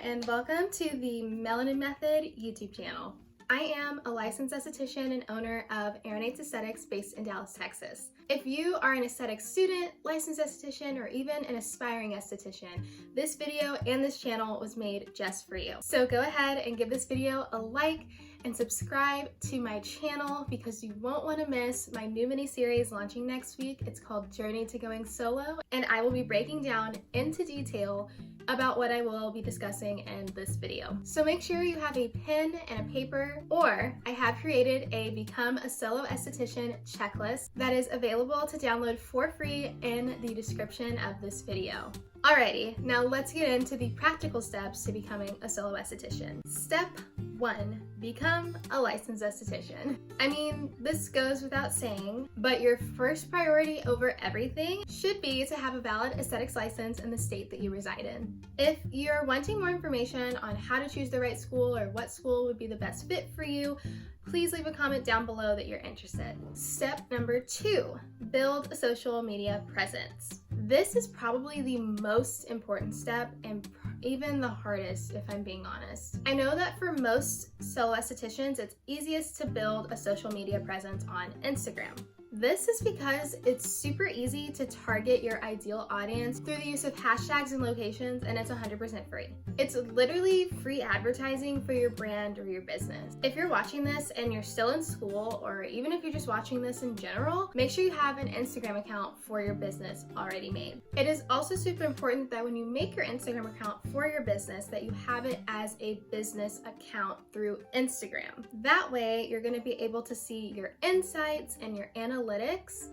and welcome to the Melanin Method YouTube channel. I am a licensed esthetician and owner of Advertise Aesthetics based in Dallas, Texas. If you are an aesthetics student, licensed esthetician, or even an aspiring esthetician, this video and this channel was made just for you. So go ahead and give this video a like and subscribe to my channel because you won't want to miss my new mini-series launching next week. It's called Journey to Going Solo, and I will be breaking down into detail about what I will be discussing in this video. So make sure you have a pen and a paper, or I have created a Become a Solo Esthetician checklist that is available to download for free in the description of this video. Alrighty, now let's get into the practical steps to becoming a solo esthetician. Step 1, become a licensed esthetician. I mean, this goes without saying, but your first priority over everything should be to have a valid aesthetics license in the state that you reside in. If you're wanting more information on how to choose the right school or what school would be the best fit for you, please leave a comment down below that you're interested. Step number 2, build a social media presence. This is probably the most important step and even the hardest, if I'm being honest. I know that for most solo estheticians, it's easiest to build a social media presence on Instagram. This is because it's super easy to target your ideal audience through the use of hashtags and locations, and it's 100% free. It's literally free advertising for your brand or your business. If you're watching this and you're still in school, or even if you're just watching this in general, make sure you have an Instagram account for your business already made. It is also super important that when you make your Instagram account for your business, that you have it as a business account through Instagram. That way, you're gonna be able to see your insights and your analytics,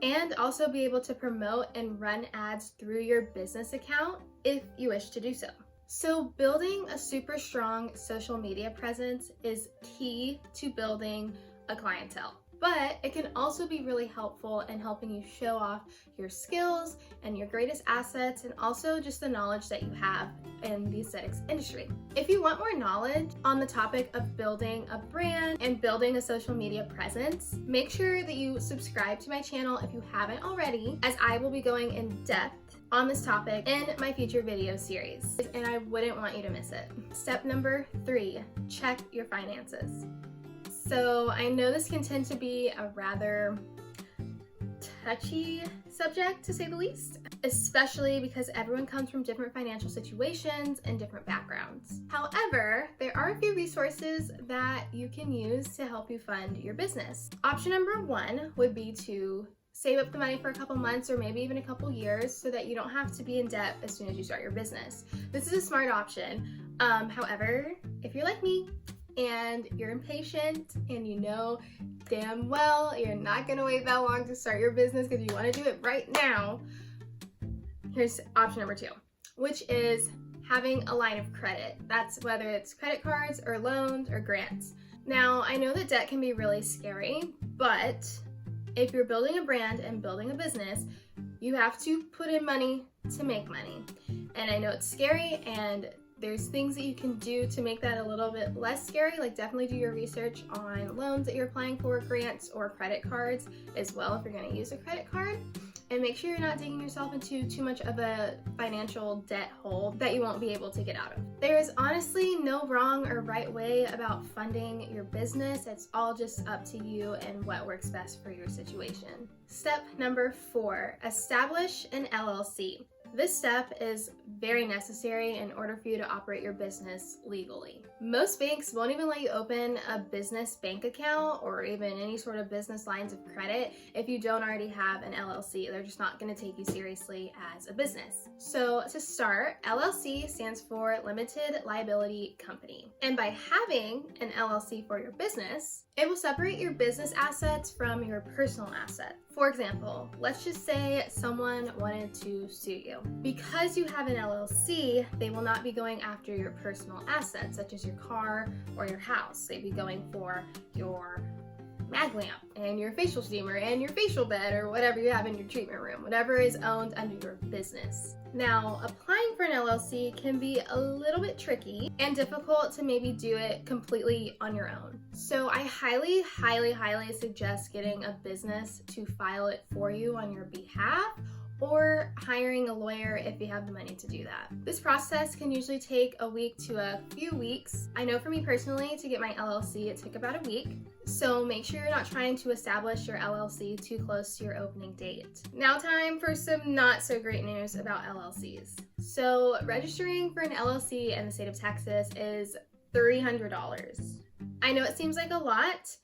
and also be able to promote and run ads through your business account if you wish to do so. So building a super strong social media presence is key to building a clientele. But it can also be really helpful in helping you show off your skills and your greatest assets, and also just the knowledge that you have in the aesthetics industry. If you want more knowledge on the topic of building a brand and building a social media presence, make sure that you subscribe to my channel if you haven't already, as I will be going in depth on this topic in my future video series, and I wouldn't want you to miss it. Step number 3, check your finances. So I know this can tend to be a rather touchy subject, to say the least, especially because everyone comes from different financial situations and different backgrounds. However, there are a few resources that you can use to help you fund your business. Option number 1 would be to save up the money for a couple months or maybe even a couple years so that you don't have to be in debt as soon as you start your business. This is a smart option. However, if you're like me, and you're impatient and you know damn well you're not gonna wait that long to start your business because you want to do it right now, here's option number 2, which is having a line of credit. That's whether it's credit cards or loans or grants. Now, I know that debt can be really scary, but if you're building a brand and building a business, you have to put in money to make money. And I know it's scary, and there's things that you can do to make that a little bit less scary, like definitely do your research on loans that you're applying for, grants, or credit cards as well if you're going to use a credit card. And make sure you're not digging yourself into too much of a financial debt hole that you won't be able to get out of. There is honestly no wrong or right way about funding your business. It's all just up to you and what works best for your situation. Step number 4, establish an LLC. This step is very necessary in order for you to operate your business legally. Most banks won't even let you open a business bank account or even any sort of business lines of credit if you don't already have an LLC. They're just not going to take you seriously as a business. So to start, LLC stands for Limited Liability Company. And by having an LLC for your business, it will separate your business assets from your personal assets. For example, let's just say someone wanted to sue you. Because you have an LLC, they will not be going after your personal assets, such as your car or your house. They'd be going for your mag lamp and your facial steamer and your facial bed or whatever you have in your treatment room, whatever is owned under your business. Now, applying for an LLC can be a little bit tricky and difficult to maybe do it completely on your own. So I highly suggest getting a business to file it for you on your behalf, or hiring a lawyer if you have the money to do that. This process can usually take a week to a few weeks. I know for me personally, to get my LLC, it took about a week. So make sure you're not trying to establish your LLC too close to your opening date. Now time for some not so great news about LLCs. So registering for an LLC in the state of Texas is $300. I know it seems like a lot,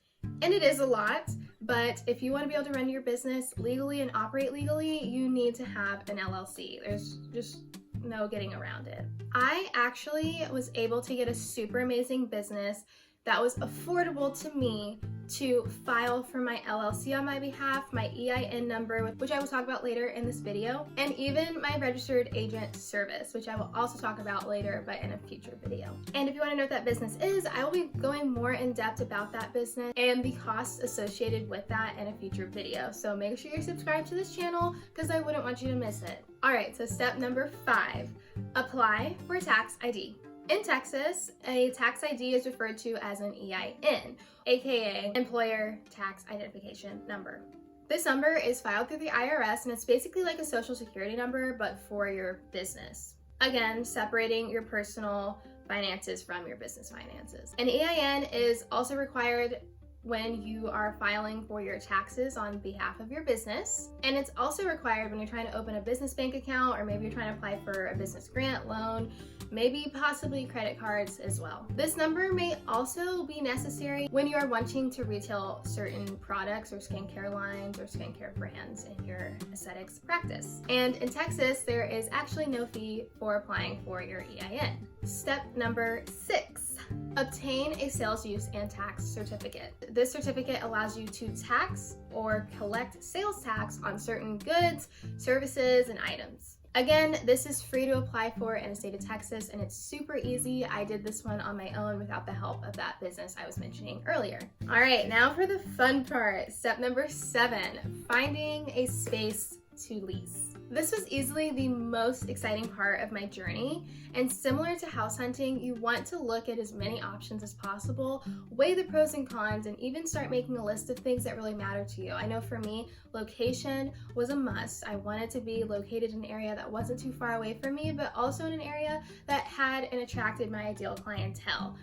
and it is a lot, but if you want to be able to run your business legally and operate legally, you need to have an LLC. There's just no getting around it. I actually was able to get a super amazing business that was affordable to me to file for my LLC on my behalf, my EIN number, which I will talk about later in this video, and even my registered agent service, which I will also talk about later, but in a future video. And if you want to know what that business is, I will be going more in depth about that business and the costs associated with that in a future video. So make sure you're subscribed to this channel because I wouldn't want you to miss it. All right, so step number 5, apply for a tax ID. In Texas, a tax ID is referred to as an EIN, aka Employer Tax Identification Number. This number is filed through the IRS, and it's basically like a social security number, but for your business. Again, separating your personal finances from your business finances. An EIN is also required when you are filing for your taxes on behalf of your business. And it's also required when you're trying to open a business bank account, or maybe you're trying to apply for a business grant, loan, maybe possibly credit cards as well. This number may also be necessary when you are wanting to retail certain products or skincare lines or skincare brands in your aesthetics practice. And in Texas, there is actually no fee for applying for your EIN. Step number 6, obtain a sales use and tax certificate. This certificate allows you to tax or collect sales tax on certain goods, services, and items. Again, this is free to apply for in the state of Texas, and it's super easy. I did this one on my own without the help of that business I was mentioning earlier. All right, now for the fun part. Step number 7, finding a space to lease. This was easily the most exciting part of my journey, and similar to house hunting, you want to look at as many options as possible, weigh the pros and cons, and even start making a list of things that really matter to you. I know for me, location was a must. I wanted to be located in an area that wasn't too far away from me, but also in an area that had and attracted my ideal clientele.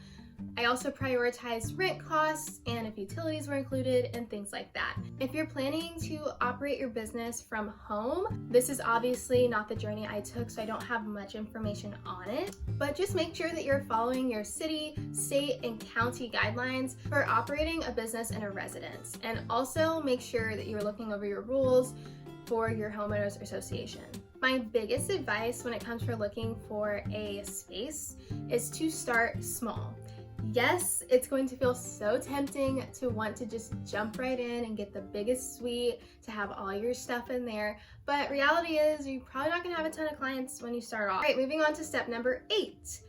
I also prioritized rent costs and if utilities were included and things like that. If you're planning to operate your business from home, this is obviously not the journey I took, so I don't have much information on it, but just make sure that you're following your city, state, and county guidelines for operating a business in a residence. And also make sure that you're looking over your rules for your homeowners association. My biggest advice when it comes for looking for a space is to start small. Yes, it's going to feel so tempting to want to just jump right in and get the biggest suite, to have all your stuff in there, but reality is you're probably not gonna have a ton of clients when you start off. All right, moving on to step number 8.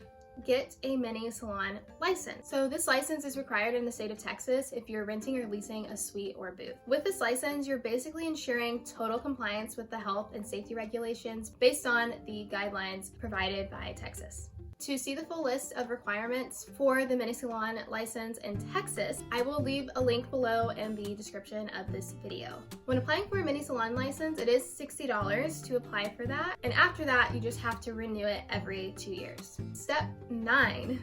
Get a mini salon license. So this license is required in the state of Texas if you're renting or leasing a suite or booth. With this license, you're basically ensuring total compliance with the health and safety regulations based on the guidelines provided by Texas. To see the full list of requirements for the mini salon license in Texas, I will leave a link below in the description of this video. When applying for a mini salon license, it is $60 to apply for that, and after that, you just have to renew it every 2 years. Step 9.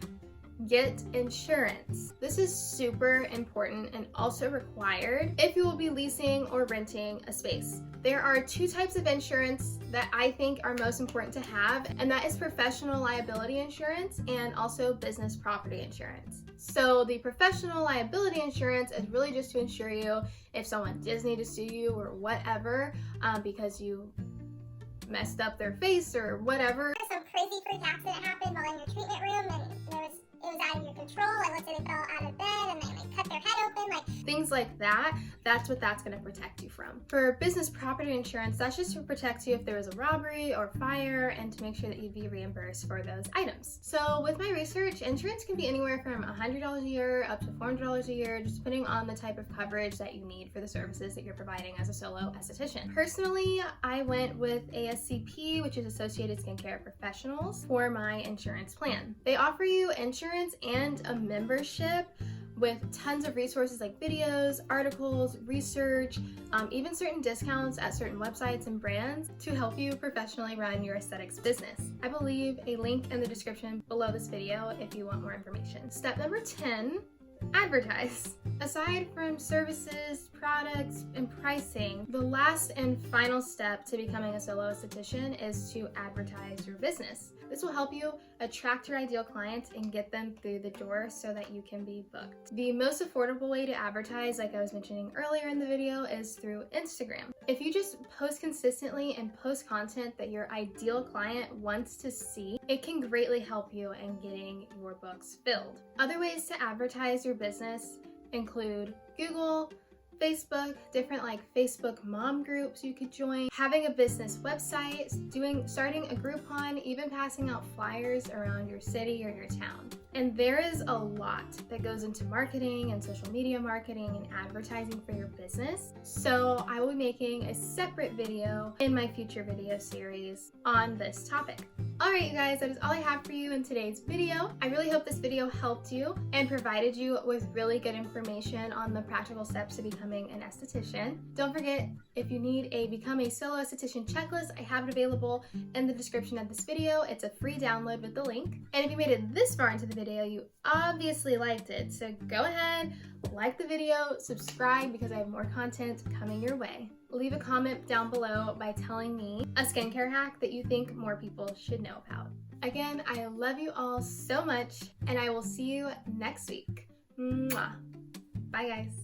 Get insurance. This is super important and also required if you will be leasing or renting a space. There are 2 types of insurance that I think are most important to have, and that is professional liability insurance and also business property insurance. So the professional liability insurance is really just to insure you if someone does need to sue you or whatever because you messed up their face or whatever. Some crazy freak accident happened while in your treatment room, and it was out of your control. Like, let's say they fell out of bed and they cut their head open, things like that. That's what that's going to protect you from. For business property insurance, that's just to protect you if there was a robbery or fire and to make sure that you'd be reimbursed for those items. So with my research, insurance can be anywhere from $100 a year up to $400 a year, just depending on the type of coverage that you need for the services that you're providing as a solo esthetician. Personally, I went with ASCP, which is Associated Skincare Professionals, for my insurance plan. They offer you insurance and a membership with tons of resources like videos, articles, research, even certain discounts at certain websites and brands to help you professionally run your aesthetics business. I will leave a link in the description below this video if you want more information. Step number 10, advertise. Aside from services, products, and pricing, the last and final step to becoming a solo esthetician is to advertise your business. This will help you attract your ideal clients and get them through the door so that you can be booked. The most affordable way to advertise, like I was mentioning earlier in the video, is through Instagram. If you just post consistently and post content that your ideal client wants to see, it can greatly help you in getting your books filled. Other ways to advertise your business include Google, Facebook, different like Facebook mom groups you could join, having a business website, starting a Groupon, even passing out flyers around your city or your town. And there is a lot that goes into marketing and social media marketing and advertising for your business. So I will be making a separate video in my future video series on this topic. Alright you guys, that is all I have for you in today's video. I really hope this video helped you and provided you with really good information on the practical steps to becoming an esthetician. Don't forget, if you need a Become a Solo Esthetician checklist, I have it available in the description of this video. It's a free download with the link. And if you made it this far into the video, you obviously liked it. So go ahead, like the video, subscribe because I have more content coming your way. Leave a comment down below by telling me a skincare hack that you think more people should know about. Again, I love you all so much, and I will see you next week. Mwah. Bye guys.